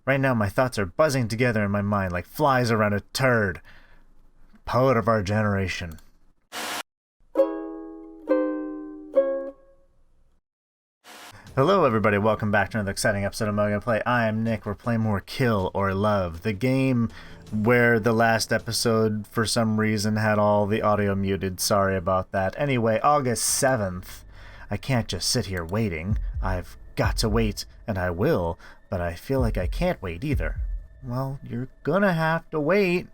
Right now my thoughts are buzzing together in my mind like flies around a turd. Poet of our generation. Hello everybody, welcome back to another exciting episode of MugAndPlay. I am Nick, we're playing more Kill or Love, the game where the last episode for some reason had all the audio muted. Sorry about that. Anyway, August 7th. I can't just sit here waiting. I've got to wait, and I will, but I feel like I can't wait either. Well, you're gonna have to wait.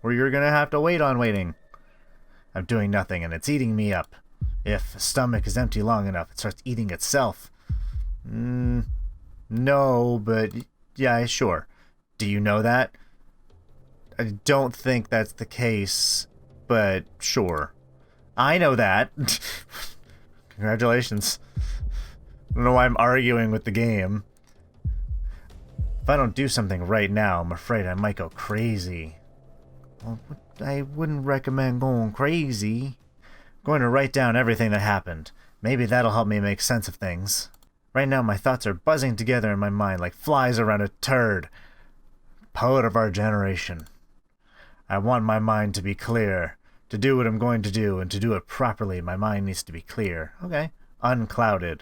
Or you're gonna have to wait on waiting. I'm doing nothing and it's eating me up. If a stomach is empty long enough, it starts eating itself. No, but yeah, sure. Do you know that? I don't think that's the case, but sure. I know that. Congratulations. I don't know why I'm arguing with the game. If I don't do something right now, I'm afraid I might go crazy. Well, I wouldn't recommend going crazy. I'm going to write down everything that happened. Maybe that'll help me make sense of things. Right now my thoughts are buzzing together in my mind like flies around a turd. Poet of our generation. I want my mind to be clear. To do what I'm going to do, and to do it properly, my mind needs to be clear. Okay. Unclouded.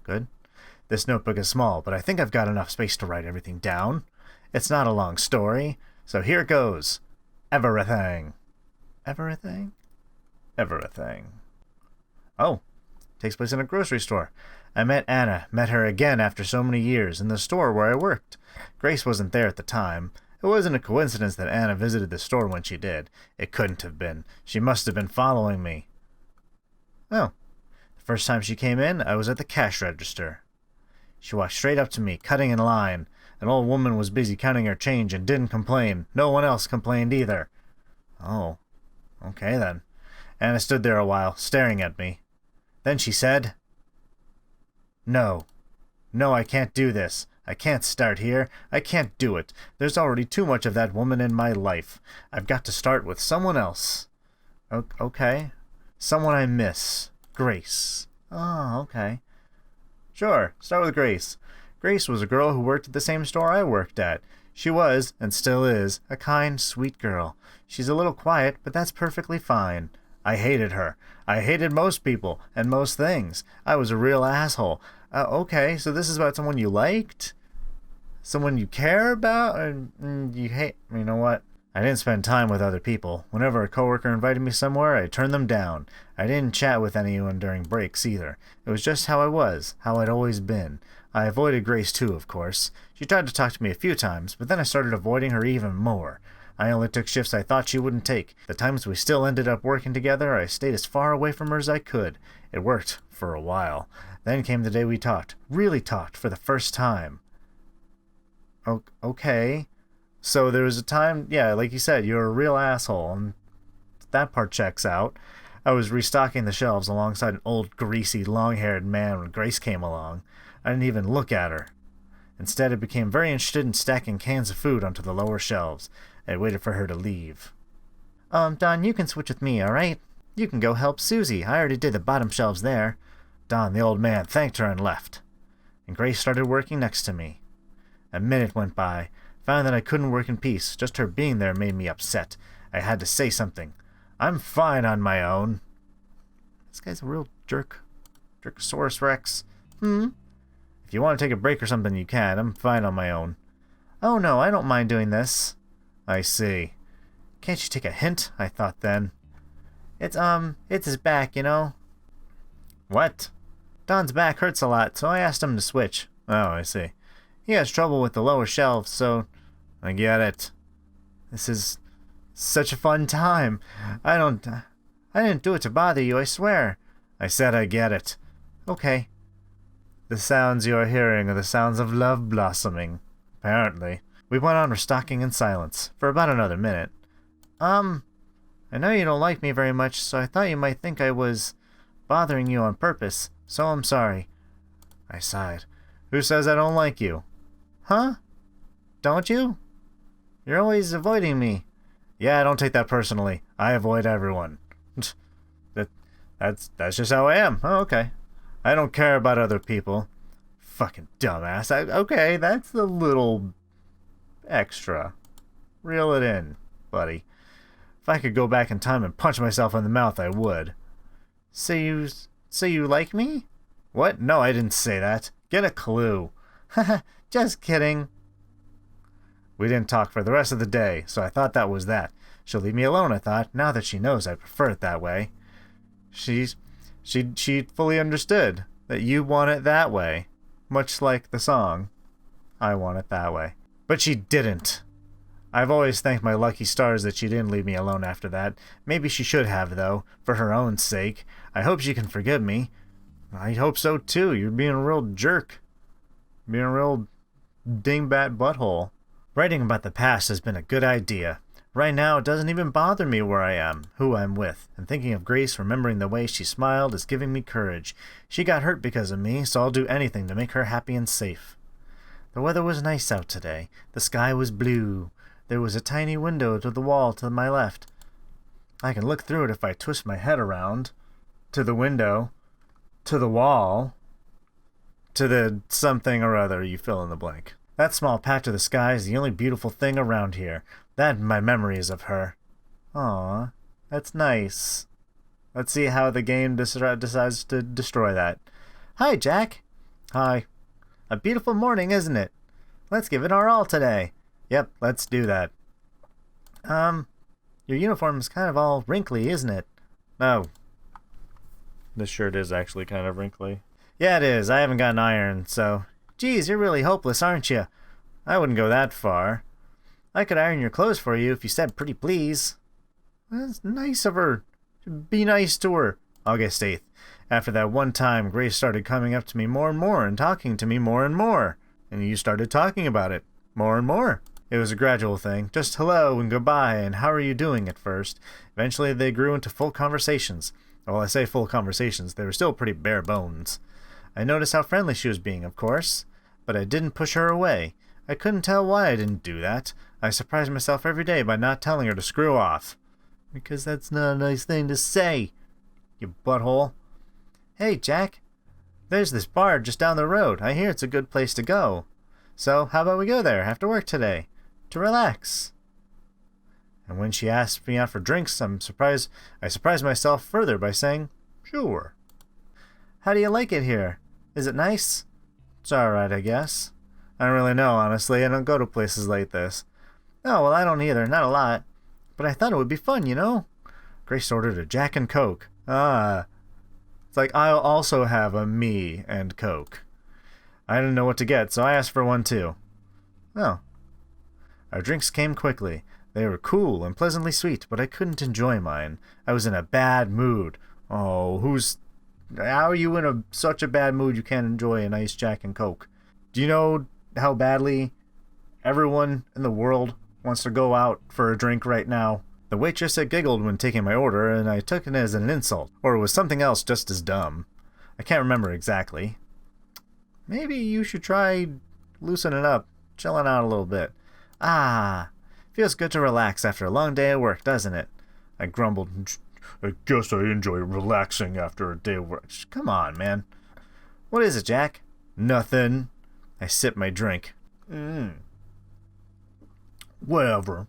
Good. This notebook is small, but I think I've got enough space to write everything down. It's not a long story, so here it goes. Everything. Everything? Everything. Oh. Takes place in a grocery store. I met Anna, met her again after so many years, in the store where I worked. Grace wasn't there at the time. It wasn't a coincidence that Anna visited the store when she did. It couldn't have been. She must have been following me. Oh. The first time she came in, I was at the cash register. She walked straight up to me, cutting in line. An old woman was busy counting her change and didn't complain. No one else complained either. Oh. Okay then. Anna stood there a while, staring at me. Then she said, "No. No, I can't do this. I can't start here. I can't do it. There's already too much of that woman in my life. I've got to start with someone else." Okay. Someone I miss. Grace. Oh, okay. Sure, start with Grace. Grace was a girl who worked at the same store I worked at. She was, and still is, a kind, sweet girl. She's a little quiet, but that's perfectly fine. I hated her. I hated most people, and most things. I was a real asshole. Okay, so this is about someone you liked? Someone you care about? And you hate? You know what? I didn't spend time with other people. Whenever a coworker invited me somewhere, I turned them down. I didn't chat with anyone during breaks either. It was just how I was, how I'd always been. I avoided Grace too, of course. She tried to talk to me a few times, but then I started avoiding her even more. I only took shifts I thought she wouldn't take. The times we still ended up working together, I stayed as far away from her as I could. It worked for a while. Then came the day we talked. Really talked for the first time. Okay. So there was a time, yeah, like you said, you're a real asshole, and that part checks out. I was restocking the shelves alongside an old, greasy, long-haired man when Grace came along. I didn't even look at her. Instead, I became very interested in stacking cans of food onto the lower shelves. I waited for her to leave. Don, you can switch with me, alright? You can go help Susie. I already did the bottom shelves there. Don, the old man, thanked her and left. And Grace started working next to me. A minute went by. Found that I couldn't work in peace. Just her being there made me upset. I had to say something. I'm fine on my own. This guy's a real jerk. Jerkosaurus Rex. If you want to take a break or something, you can. I'm fine on my own. Oh no, I don't mind doing this. I see. Can't you take a hint? I thought then. It's his back, you know. What? Don's back hurts a lot, so I asked him to switch. Oh, I see. He has trouble with the lower shelves, so... I get it. This is such a fun time. I didn't do it to bother you, I swear. I said I get it. Okay. The sounds you are hearing are the sounds of love blossoming. Apparently. We went on restocking in silence, for about another minute. I know you don't like me very much, so I thought you might think I was bothering you on purpose, so I'm sorry. I sighed. Who says I don't like you? Huh? Don't you? You're always avoiding me. Yeah, don't take that personally. I avoid everyone. That's just how I am. Oh, okay. I don't care about other people. fucking dumbass. Okay, that's a little extra. Reel it in, buddy. If I could go back in time and punch myself in the mouth, I would. Say you like me? What? No, I didn't say that. Get a clue. Haha, just kidding. We didn't talk for the rest of the day, so I thought that was that. She'll leave me alone, I thought, now that she knows I prefer it that way. She fully understood that you want it that way, much like the song, I Want It That Way. But she didn't. I've always thanked my lucky stars that she didn't leave me alone after that. Maybe she should have, though, for her own sake. I hope she can forgive me. I hope so, too. You're being a real jerk. Being a real dingbat butthole. Writing about the past has been a good idea. Right now, it doesn't even bother me where I am, who I'm with, and thinking of Grace remembering the way she smiled is giving me courage. She got hurt because of me, so I'll do anything to make her happy and safe. The weather was nice out today. The sky was blue. There was a tiny window to the wall to my left. I can look through it if I twist my head around. To the window. To the wall. To the something or other, you fill in the blank. That small patch of the sky is the only beautiful thing around here. That and my memories of her. Aw, that's nice. Let's see how the game decides to destroy that. Hi, Jack. Hi. A beautiful morning, isn't it? Let's give it our all today. Yep, let's do that. Your uniform's kind of all wrinkly, isn't it? Oh. This shirt is actually kind of wrinkly. Yeah, it is. I haven't got an iron, so... Geez, you're really hopeless, aren't you? I wouldn't go that far. I could iron your clothes for you if you said pretty please. That's nice of her. Be nice to her. August 8th. After that one time, Grace started coming up to me more and more and talking to me more and more. And you started talking about it. More and more. It was a gradual thing. Just hello and goodbye and how are you doing at first. Eventually they grew into full conversations. Well, I say full conversations. They were still pretty bare bones. I noticed how friendly she was being, of course. But I didn't push her away. I couldn't tell why I didn't do that. I surprised myself every day by not telling her to screw off. Because that's not a nice thing to say, you butthole. Hey, Jack. There's this bar just down the road. I hear it's a good place to go. So, how about we go there after work today? To relax. And when she asked me out for drinks, I surprised myself further by saying, sure. How do you like it here? Is it nice? It's alright, I guess. I don't really know, honestly. I don't go to places like this. Oh, well, I don't either. Not a lot. But I thought it would be fun, you know? Grace ordered a Jack and Coke. Ah. It's like, I'll also have a me and Coke. I didn't know what to get, so I asked for one too. Oh. Our drinks came quickly. They were cool and pleasantly sweet, but I couldn't enjoy mine. I was in a bad mood. Oh, how are you in such a bad mood you can't enjoy a nice Jack and Coke? Do you know how badly everyone in the world wants to go out for a drink right now? The waitress had giggled when taking my order, and I took it as an insult, or it was something else just as dumb. I can't remember exactly. Maybe you should try loosening up, chilling out a little bit. Ah, feels good to relax after a long day at work, doesn't it? I grumbled. I guess I enjoy relaxing after a day of work. Come on, man. What is it, Jack? Nothing. I sipped my drink. Whatever.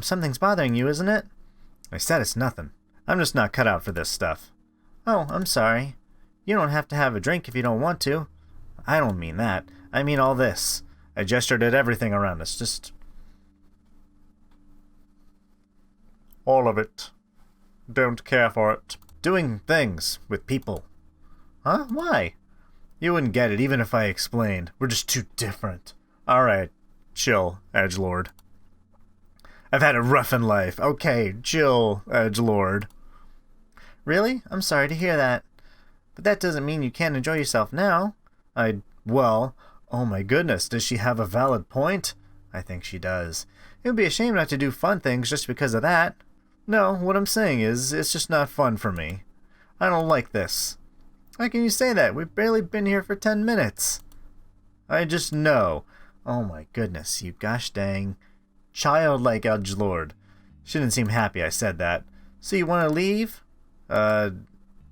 Something's bothering you, isn't it? I said it's nothing. I'm just not cut out for this stuff. Oh, I'm sorry. You don't have to have a drink if you don't want to. I don't mean that. I mean all this. I gestured at everything around us. Just... all of it. Don't care for it. Doing things with people. Huh? Why? You wouldn't get it even if I explained. We're just too different. Alright. Chill, edgelord. I've had a rough in life. Okay, chill, edgelord. Really? I'm sorry to hear that. But that doesn't mean you can't enjoy yourself now. Well, oh my goodness, does she have a valid point? I think she does. It would be a shame not to do fun things just because of that. No, what I'm saying is, it's just not fun for me. I don't like this. How can you say that? We've barely been here for 10 minutes. I just know. Oh my goodness, you gosh dang childlike edgelord. She didn't seem happy I said that. So you want to leave? I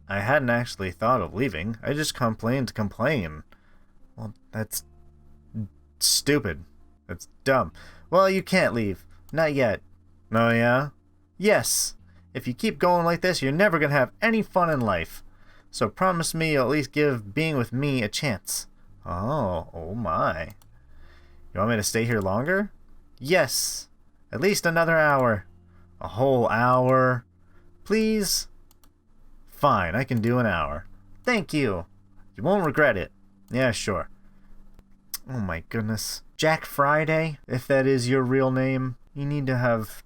hadn't actually thought of leaving. I just complained to complain. Well, That's stupid. That's dumb. Well, you can't leave. Not yet. Oh, yeah? Yes. If you keep going like this, you're never gonna have any fun in life. So promise me you'll at least give being with me a chance. Oh my. You want me to stay here longer? Yes. At least another hour. A whole hour. Please? Fine, I can do an hour. Thank you. You won't regret it. Yeah, sure. Oh my goodness. Jack Friday, if that is your real name, you need to have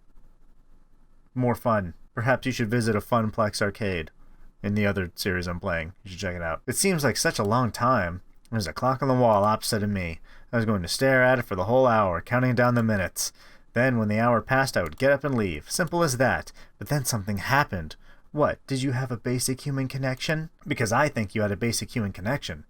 more fun. Perhaps you should visit a Funplex arcade in the other series I'm playing. You should check it out. It seems like such a long time. There's a clock on the wall opposite of me. I was going to stare at it for the whole hour, counting down the minutes. Then, when the hour passed, I would get up and leave. Simple as that. But then something happened. What, did you have a basic human connection? Because I think you had a basic human connection.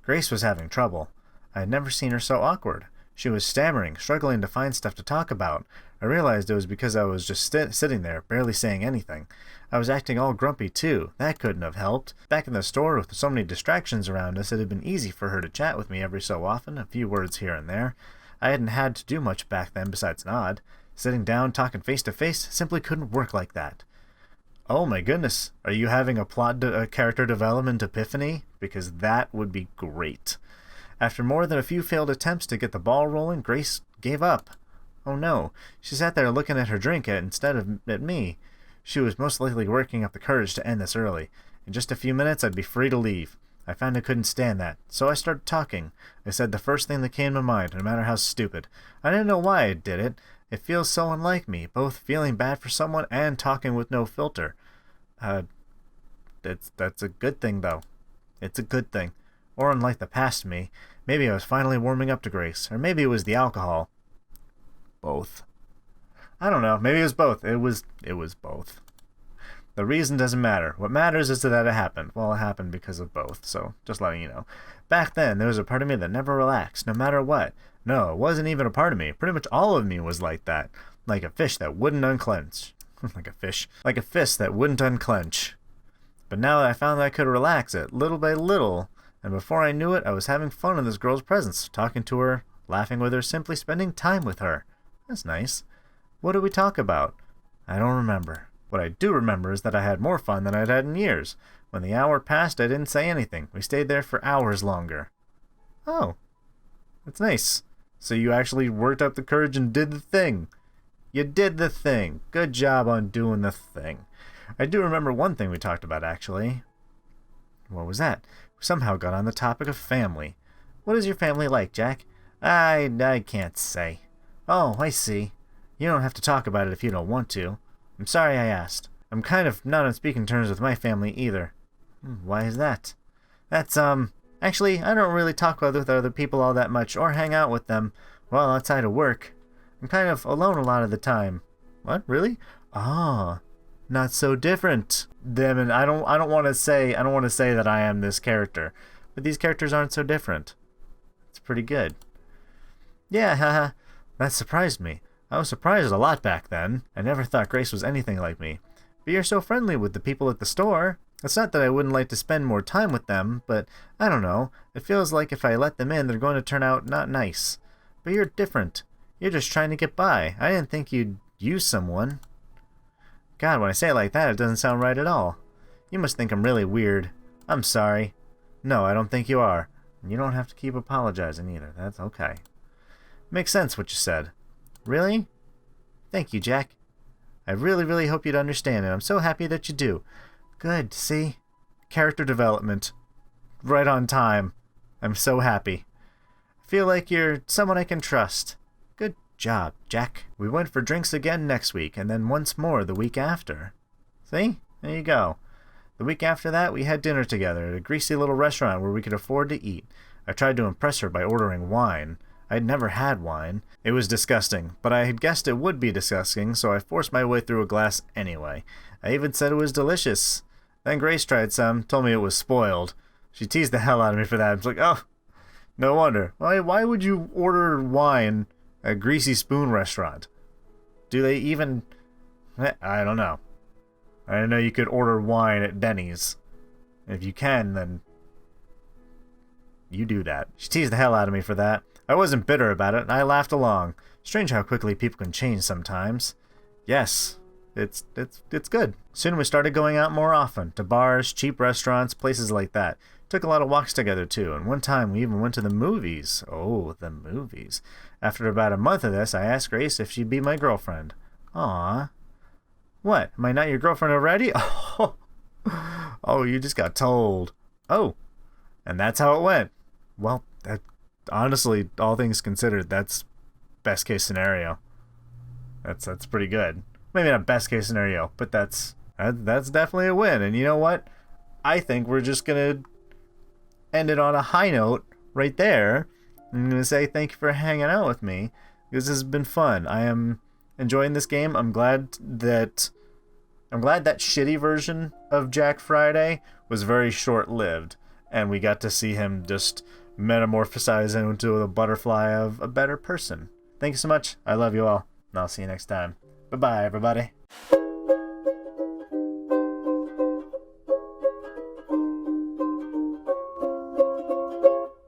Grace was having trouble. I had never seen her so awkward. She was stammering, struggling to find stuff to talk about. I realized it was because I was just sitting there, barely saying anything. I was acting all grumpy, too. That couldn't have helped. Back in the store, with so many distractions around us, it had been easy for her to chat with me every so often, a few words here and there. I hadn't had to do much back then besides nod. Sitting down, talking face to face, simply couldn't work like that. Oh my goodness, are you having a character development epiphany? Because that would be great. After more than a few failed attempts to get the ball rolling, Grace gave up. Oh no, she sat there looking at her drink instead of at me. She was most likely working up the courage to end this early. In just a few minutes, I'd be free to leave. I found I couldn't stand that, so I started talking. I said the first thing that came to mind, no matter how stupid. I didn't know why I did it. It feels so unlike me, both feeling bad for someone and talking with no filter. That's a good thing, though. It's a good thing. Or unlike the past me. Maybe I was finally warming up to Grace, or maybe it was the alcohol. Both. I don't know. Maybe it was both. It was both. The reason doesn't matter. What matters is that it happened. Well, it happened because of both, so just letting you know. Back then, there was a part of me that never relaxed, no matter what. No, it wasn't even a part of me. Pretty much all of me was like that. Like a fish that wouldn't unclench. Like a fish. Like a fist that wouldn't unclench. But now that I found that I could relax it, little by little, and before I knew it, I was having fun in this girl's presence, talking to her, laughing with her, simply spending time with her. That's nice. What did we talk about? I don't remember. What I do remember is that I had more fun than I'd had in years. When the hour passed, I didn't say anything. We stayed there for hours longer. Oh, that's nice. So you actually worked up the courage and did the thing. You did the thing. Good job on doing the thing. I do remember one thing we talked about, actually. What was that? We somehow got on the topic of family. What is your family like, Jack? I can't say. Oh, I see. You don't have to talk about it if you don't want to. I'm sorry I asked. I'm kind of not on speaking terms with my family either. Why is that? That's, actually, I don't really talk with other people all that much or hang out with them while outside of work. I'm kind of alone a lot of the time. What, really? Ah, not so different. Then I don't want to say that I am this character, but these characters aren't so different. It's pretty good. Yeah, haha. That surprised me. I was surprised a lot back then. I never thought Grace was anything like me. But you're so friendly with the people at the store. It's not that I wouldn't like to spend more time with them, but I don't know. It feels like if I let them in, they're going to turn out not nice. But you're different. You're just trying to get by. I didn't think you'd use someone. God, when I say it like that, it doesn't sound right at all. You must think I'm really weird. I'm sorry. No, I don't think you are. And you don't have to keep apologizing either. That's okay. Makes sense what you said. Really? Thank you, Jack. I really, really hope you'd understand, and I'm so happy that you do. Good, see? Character development. Right on time. I'm so happy. I feel like you're someone I can trust. Good job, Jack. We went for drinks again next week, and then once more the week after. See? There you go. The week after that, we had dinner together at a greasy little restaurant where we could afford to eat. I tried to impress her by ordering wine. I'd never had wine. It was disgusting, but I had guessed it would be disgusting, so I forced my way through a glass anyway. I even said it was delicious. Then Grace tried some, told me it was spoiled. She teased the hell out of me for that. I was like, oh, no wonder. Why would you order wine at a greasy spoon restaurant? Do they even... I don't know. I didn't know you could order wine at Denny's. If you can, then... You do that. She teased the hell out of me for that. I wasn't bitter about it, and I laughed along. Strange how quickly people can change sometimes. Yes, it's good. Soon we started going out more often, to bars, cheap restaurants, places like that. Took a lot of walks together too, and one time we even went to the movies. Oh, the movies. After about a month of this, I asked Grace if she'd be my girlfriend. Aww. What, am I not your girlfriend already? Oh, you just got told. Oh, and that's how it went. Well, honestly, all things considered, that's best case scenario. That's pretty good. Maybe not best case scenario, but that's definitely a win. And you know what? I think we're just gonna end it on a high note right there. I'm gonna say thank you for hanging out with me, because this has been fun. I am enjoying this game. I'm glad that shitty version of Jack Friday was very short-lived, and we got to see him just metamorphosize into the butterfly of a better person. Thank you so much. I love you all, and I'll see you next time. Bye-bye, everybody.